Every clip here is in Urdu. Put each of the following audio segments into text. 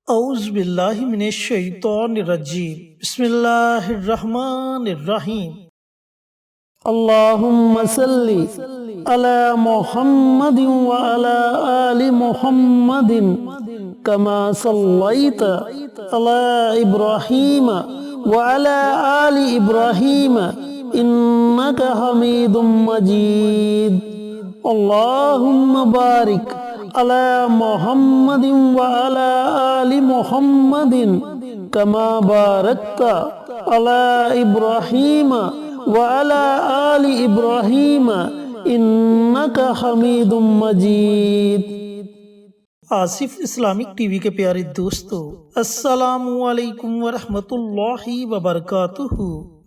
اعوذ باللہ من الشیطان الرجیم بسم اللہ الرحمن الرحیم اللہم صلی علی محمد وعلی آل محمد کما صلیت علی ابراہیم وعلی آل ابراہیم انک حمید مجید اللہم بارک علی محمد وعلی آل محمد کما بارکت علی ابراہیم وعلی آل ابراہیم انک حمید مجید۔ آصف اسلامک ٹی وی کے پیارے دوستو، السلام علیکم ورحمۃ اللہ وبرکاتہ۔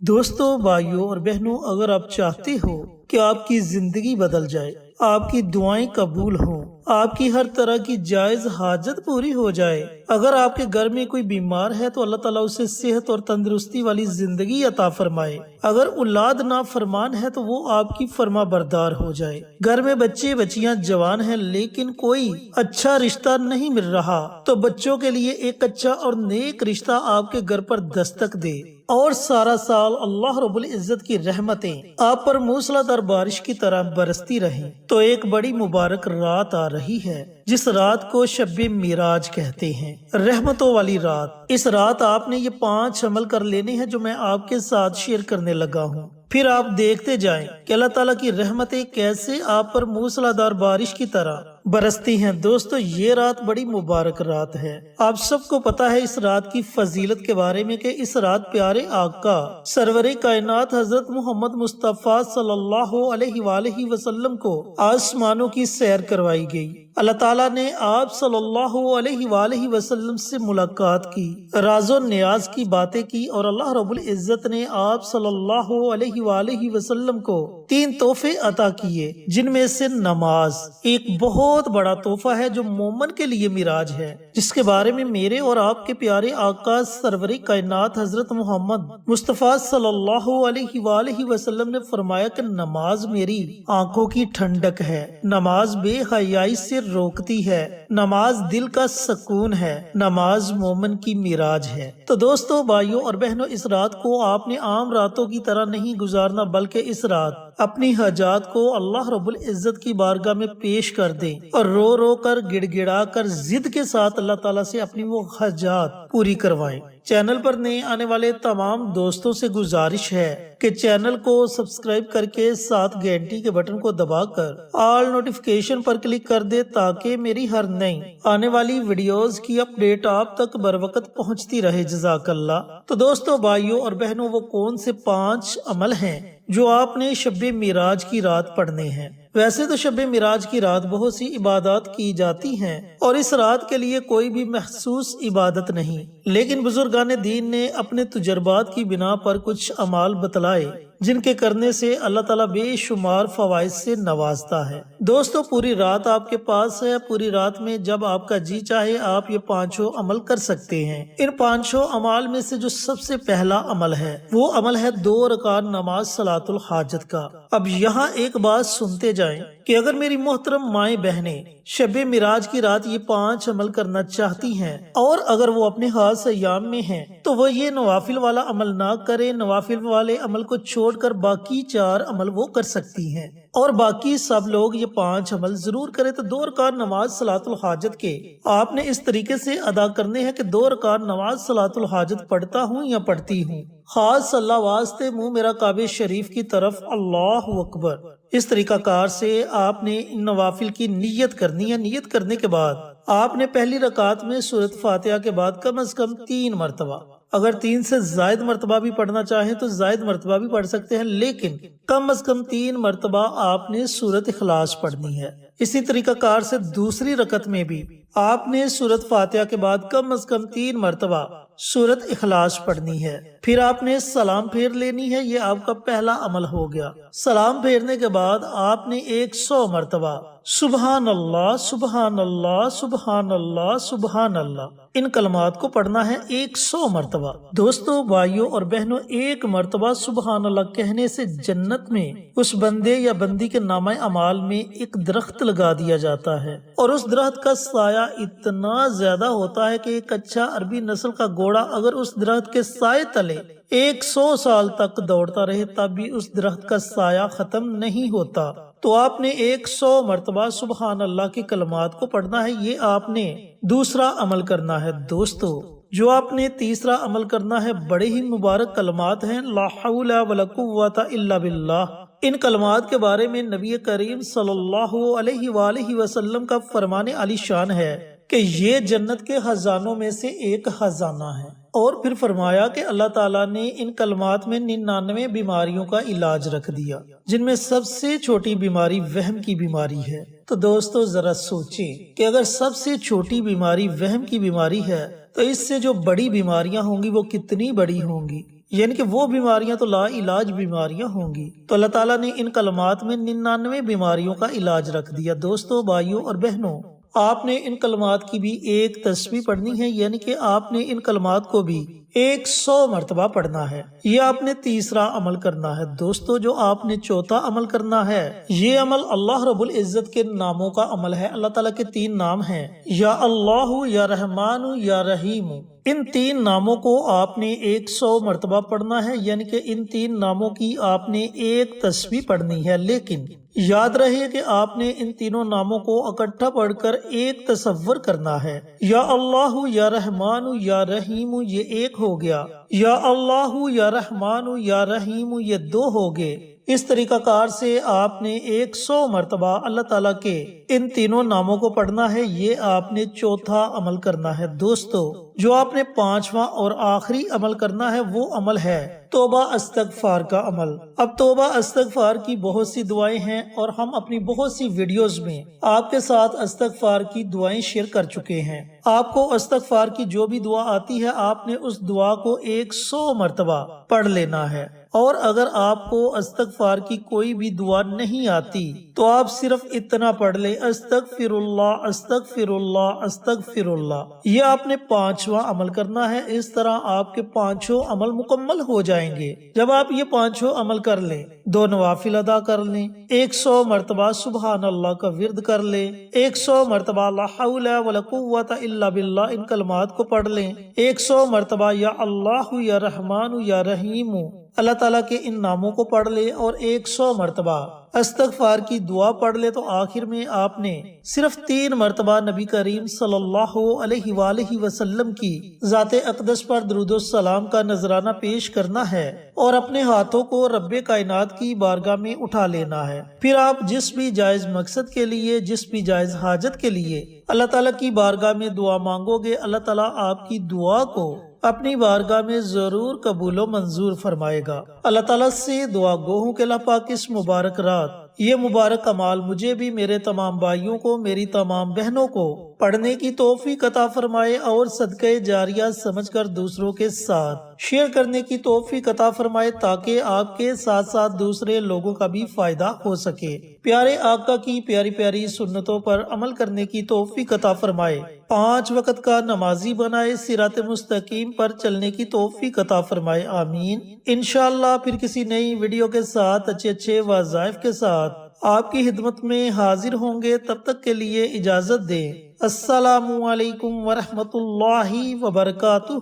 دوستو، بھائیوں اور بہنوں، اگر آپ چاہتے ہو کہ آپ کی زندگی بدل جائے، آپ کی دعائیں قبول ہوں، آپ کی ہر طرح کی جائز حاجت پوری ہو جائے، اگر آپ کے گھر میں کوئی بیمار ہے تو اللہ تعالیٰ اسے صحت اور تندرستی والی زندگی عطا فرمائے، اگر اولاد نافرمان ہے تو وہ آپ کی فرما بردار ہو جائے، گھر میں بچے بچیاں جوان ہیں لیکن کوئی اچھا رشتہ نہیں مل رہا تو بچوں کے لیے ایک اچھا اور نیک رشتہ آپ کے گھر پر دستک دے اور سارا سال اللہ رب العزت کی رحمتیں آپ پر موسلادھار بارش کی طرح برستی رہیں، تو ایک بڑی مبارک رات آ رہی ہے جس رات کو شب معراج کہتے ہیں، رحمتوں والی رات۔ اس رات آپ نے یہ 5 عمل کر لینے ہیں جو میں آپ کے ساتھ شیئر کرنے لگا ہوں، پھر آپ دیکھتے جائیں کہ اللہ تعالیٰ کی رحمتیں کیسے آپ پر موسلادھار بارش کی طرح برستی ہیں۔ دوستو، یہ رات بڑی مبارک رات ہے۔ آپ سب کو پتا ہے اس رات کی فضیلت کے بارے میں کہ اس رات پیارے آقا سرور کائنات حضرت محمد مصطفیٰ صلی اللہ علیہ وآلہ وسلم کو آسمانوں کی سیر کروائی گئی۔ اللہ تعالیٰ نے آپ صلی اللہ علیہ وآلہ وسلم سے ملاقات کی، راز و نیاز کی باتیں کی، اور اللہ رب العزت نے آپ صلی اللہ علیہ وآلہ وسلم کو 3 تحفے عطا کیے، جن میں سے نماز ایک بہت بڑا تحفہ ہے جو مومن کے لیے معراج ہے، جس کے بارے میں میرے اور آپ کے پیارے آقا سرور کائنات حضرت محمد مصطفیٰ صلی اللہ علیہ وآلہ وسلم نے فرمایا کہ نماز میری آنکھوں کی ٹھنڈک ہے، نماز بے حیائی سے روکتی ہے، نماز دل کا سکون ہے، نماز مومن کی معراج ہے۔ تو دوستو، بھائیوں اور بہنوں، اس رات کو آپ نے عام راتوں کی طرح نہیں گزارنا، بلکہ اس رات اپنی حاجات کو اللہ رب العزت کی بارگاہ میں پیش کر دیں اور رو رو کر گڑ گڑا کر ضد کے ساتھ اللہ تعالیٰ سے اپنی وہ حاجات پوری کروائیں۔ چینل پر نئے آنے والے تمام دوستوں سے گزارش ہے کہ چینل کو سبسکرائب کر کے ساتھ گھنٹی کے بٹن کو دبا کر آل نوٹیفیکیشن پر کلک کر دے تاکہ میری ہر نئی آنے والی ویڈیوز کی اپڈیٹ آپ تک بر وقت پہنچتی رہے۔ جزاک اللہ۔ تو دوستو، بھائیوں اور بہنوں، وہ کون سے 5 عمل ہیں جو آپ نے شب معراج کی رات پڑھنے ہیں؟ ویسے تو شب معراج کی رات بہت سی عبادات کی جاتی ہیں اور اس رات کے لیے کوئی بھی مخصوص عبادت نہیں، لیکن بزرگان دین نے اپنے تجربات کی بنا پر کچھ اعمال بتلائے جن کے کرنے سے اللہ تعالیٰ بے شمار فوائد سے نوازتا ہے۔ دوستو، پوری رات آپ کے پاس ہے، پوری رات میں جب آپ کا جی چاہے آپ یہ 5 عمل کر سکتے ہیں۔ ان 5 اعمال میں سے جو سب سے پہلا عمل ہے وہ عمل ہے 2 رکعت نماز صلاۃ الحاجت کا۔ اب یہاں ایک بات سنتے جائیں کہ اگر میری محترم مائیں بہنیں شب معراج کی رات یہ 5 عمل کرنا چاہتی ہیں اور اگر وہ اپنے خاص ایام میں ہیں تو وہ یہ نوافل والا عمل نہ کرے، نوافل والے عمل کو چھوڑ کر باقی 4 عمل وہ کر سکتی ہیں، اور باقی سب لوگ یہ 5 عمل ضرور کریں۔ تو 2 رکعت نماز صلاۃ الحاجت کے آپ نے اس طریقے سے ادا کرنے ہیں کہ 2 رکعت نماز صلاۃ الحاجت پڑھتا ہوں یا پڑھتی ہوں، خاص اللہ واسطے منہ میرا کعبہ شریف کی طرف، اللہ اکبر۔ اس طریقہ کار سے آپ نے ان نوافل کی نیت کرنی ہے۔ نیت کرنے کے بعد آپ نے پہلی رکعت میں سورۃ فاتحہ کے بعد کم از کم 3 مرتبہ، اگر 3 سے زائد مرتبہ بھی پڑھنا چاہیں تو زائد مرتبہ بھی پڑھ سکتے ہیں، لیکن کم از کم 3 مرتبہ آپ نے سورۃ اخلاص پڑھنی ہے۔ اسی طریقہ کار سے دوسری رکعت میں بھی آپ نے سورۃ فاتحہ کے بعد کم از کم 3 مرتبہ سورۃ اخلاص پڑھنی ہے۔ پھر آپ نے سلام پھیر لینی ہے، یہ آپ کا پہلا عمل ہو گیا۔ سلام پھیرنے کے بعد آپ نے 100 مرتبہ سبحان اللہ سبحان اللہ سبحان اللہ سبحان اللہ ان کلمات کو پڑھنا ہے 100 مرتبہ۔ دوستو، بھائیوں اور بہنوں، ایک مرتبہ سبحان اللہ کہنے سے جنت میں اس بندے یا بندی کے نامہ اعمال میں ایک درخت لگا دیا جاتا ہے، اور اس درخت کا سایہ اتنا زیادہ ہوتا ہے کہ ایک اچھا عربی نسل کا گھوڑا اگر اس درخت کے سائے تلے 100 سال تک دوڑتا رہے تب بھی اس درخت کا سایہ ختم نہیں ہوتا۔ تو آپ نے 100 مرتبہ سبحان اللہ کی کلمات کو پڑھنا ہے، یہ آپ نے دوسرا عمل کرنا ہے۔ دوستو، جو آپ نے تیسرا عمل کرنا ہے، بڑے ہی مبارک کلمات ہیں، لا حول ولا قوت الا باللہ۔ ان کلمات کے بارے میں نبی کریم صلی اللہ علیہ وآلہ وسلم کا فرمان علی شان ہے کہ یہ جنت کے خزانوں میں سے ایک خزانہ ہے، اور پھر فرمایا کہ اللہ تعالیٰ نے ان کلمات میں 99 بیماریوں کا علاج رکھ دیا، جن میں سب سے چھوٹی بیماری وہم کی بیماری ہے۔ تو دوستو، ذرا سوچیں کہ اگر سب سے چھوٹی بیماری وہم کی بیماری ہے تو اس سے جو بڑی بیماریاں ہوں گی وہ کتنی بڑی ہوں گی، یعنی کہ وہ بیماریاں تو لا علاج بیماریاں ہوں گی۔ تو اللہ تعالیٰ نے ان کلمات میں 99 بیماریوں کا علاج رکھ دیا۔ دوستو، بھائیوں اور بہنوں، آپ نے ان کلمات کی بھی ایک تسبیح پڑھنی ہے، یعنی کہ آپ نے ان کلمات کو بھی 100 مرتبہ پڑھنا ہے، یہ آپ نے تیسرا عمل کرنا ہے۔ دوستو، جو آپ نے چوتھا عمل کرنا ہے، یہ عمل اللہ رب العزت کے ناموں کا عمل ہے۔ اللہ تعالیٰ کے 3 نام ہیں، یا اللہ، یا رحمان، یا رحیم۔ ان 3 ناموں کو آپ نے 100 مرتبہ پڑھنا ہے، یعنی کہ ان 3 ناموں کی آپ نے ایک تسبیح پڑھنی ہے، لیکن یاد رہے کہ آپ نے ان تینوں ناموں کو اکٹھا پڑھ کر ایک تصور کرنا ہے۔ یا اللہ، یا رحمان، یا رحیم، یہ ایک ہو گیا، یا اللہ، یا رحمان، یا رحیم، یہ 2 ہو گئے۔ اس طریقہ کار سے آپ نے 100 مرتبہ اللہ تعالیٰ کے ان تینوں ناموں کو پڑھنا ہے، یہ آپ نے چوتھا عمل کرنا ہے۔ دوستو، جو آپ نے 5واں اور آخری عمل کرنا ہے، وہ عمل ہے توبہ استغفار کا عمل۔ اب توبہ استغفار کی بہت سی دعائیں ہیں، اور ہم اپنی بہت سی ویڈیوز میں آپ کے ساتھ استغفار کی دعائیں شیئر کر چکے ہیں۔ آپ کو استغفار کی جو بھی دعا آتی ہے، آپ نے اس دعا کو 100 مرتبہ پڑھ لینا ہے، اور اگر آپ کو استغفار کی کوئی بھی دعا نہیں آتی تو آپ صرف اتنا پڑھ لیں، استغفر اللہ استغفر اللہ استغفر اللہ۔ یہ آپ نے 5واں عمل کرنا ہے۔ اس طرح آپ کے 5 عمل مکمل ہو جائیں گے۔ جب آپ یہ 5 عمل کر لیں، 2 نوافل ادا کر لیں، 100 مرتبہ سبحان اللہ کا ورد کر لیں، 100 مرتبہ لا حول ولا قوت الا باللہ ان کلمات کو پڑھ لیں، 100 مرتبہ یا اللہ، یا رحمان، یا رحیم اللہ تعالیٰ کے ان ناموں کو پڑھ لے، اور 100 مرتبہ استغفار کی دعا پڑھ لے، تو آخر میں آپ نے صرف 3 مرتبہ نبی کریم صلی اللہ علیہ وآلہ وسلم کی ذات اقدس پر درود و سلام کا نذرانہ پیش کرنا ہے، اور اپنے ہاتھوں کو رب کائنات کی بارگاہ میں اٹھا لینا ہے۔ پھر آپ جس بھی جائز مقصد کے لیے، جس بھی جائز حاجت کے لیے اللہ تعالیٰ کی بارگاہ میں دعا مانگو گے، اللہ تعالیٰ آپ کی دعا کو اپنی بارگاہ میں ضرور قبول و منظور فرمائے گا۔ اللہ تعالیٰ سے دعا گوہوں کے پاک اس مبارک رات یہ مبارک اعمال مجھے بھی، میرے تمام بھائیوں کو، میری تمام بہنوں کو پڑھنے کی توفیق عطا فرمائے، اور صدقہ جاریہ سمجھ کر دوسروں کے ساتھ شیئر کرنے کی توفیق عطا فرمائے، تاکہ آپ کے ساتھ ساتھ دوسرے لوگوں کا بھی فائدہ ہو سکے۔ پیارے آقا کی پیاری پیاری سنتوں پر عمل کرنے کی توفیق عطا فرمائے، 5 وقت کا نمازی بنائے، صراط مستقیم پر چلنے کی توفیق عطا فرمائے، آمین۔ انشاءاللہ پھر کسی نئی ویڈیو کے ساتھ، اچھے وظائف کے ساتھ آپ کی خدمت میں حاضر ہوں گے۔ تب تک کے لیے اجازت دیں۔ السلام علیکم ورحمۃ اللہ وبرکاتہ۔